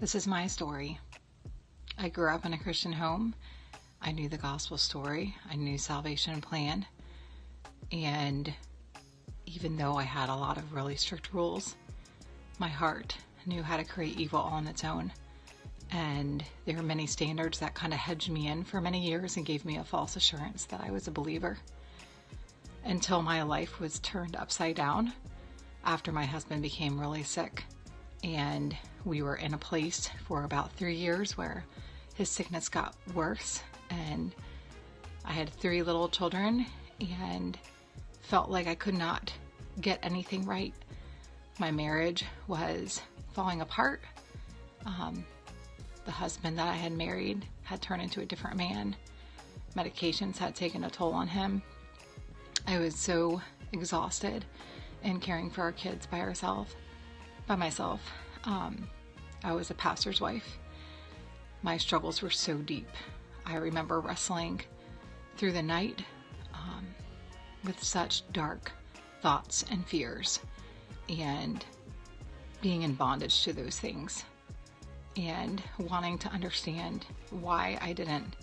This is my story. I grew up in a Christian home. I knew the gospel story. I knew salvation plan. And even though I had a lot of really strict rules, my heart knew how to create evil on its own. And there were many standards that kind of hedged me in for many years and gave me a false assurance that I was a believer. Until my life was turned upside down after my husband became really sick. And we were in a place for about 3 years where his sickness got worse, and I had 3 little children and felt like I could not get anything right. My marriage was falling apart. The husband that I had married had turned into a different man. Medications had taken a toll on him. I was so exhausted in caring for our kids by myself. I was a pastor's wife. My struggles were so deep. I remember wrestling through the night with such dark thoughts and fears, and being in bondage to those things, and wanting to understand why I didn't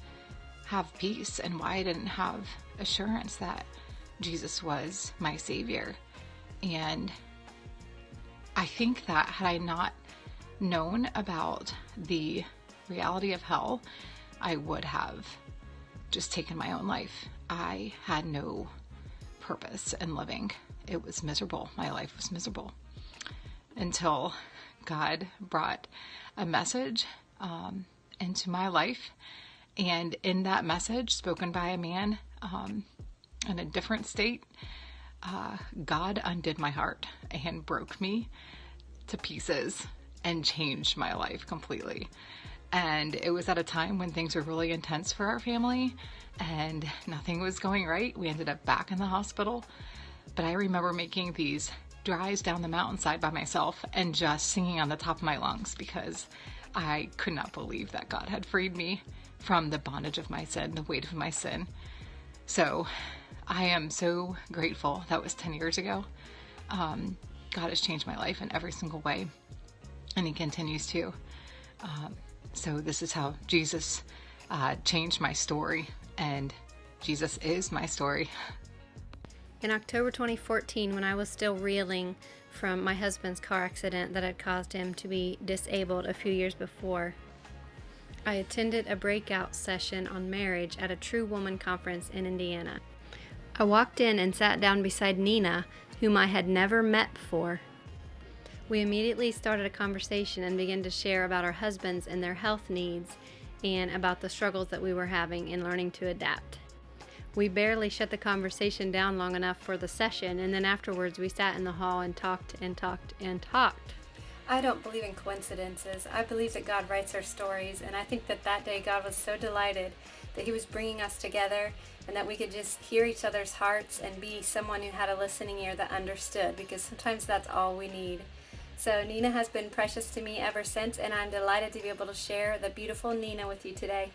have peace and why I didn't have assurance that Jesus was my Savior. And I think that had I not known about the reality of hell, I would have just taken my own life. I had no purpose in living. It was miserable. My life was miserable until God brought a message into my life. And in that message, spoken by a man in a different state, God undid my heart and broke me to pieces and changed my life completely. And it was at a time when things were really intense for our family and nothing was going right. We ended up back in the hospital. But I remember making these drives down the mountainside by myself and just singing on the top of my lungs because I could not believe that God had freed me from the bondage of my sin, the weight of my sin. So I am so grateful. That was 10 years ago. God has changed my life in every single way, and He continues to. So this is how Jesus changed my story, and Jesus is my story. In October 2014, when I was still reeling from my husband's car accident that had caused him to be disabled a few years before, I attended a breakout session on marriage at a True Woman conference in Indiana. I walked in and sat down beside Nina, whom I had never met before. We immediately started a conversation and began to share about our husbands and their health needs and about the struggles that we were having in learning to adapt. We barely shut the conversation down long enough for the session, and then afterwards we sat in the hall and talked and talked and talked. I don't believe in coincidences. I believe that God writes our stories, and I think that that day God was so delighted that He was bringing us together and that we could just hear each other's hearts and be someone who had a listening ear that understood, because sometimes that's all we need. So Nina has been precious to me ever since, and I'm delighted to be able to share the beautiful Nina with you today.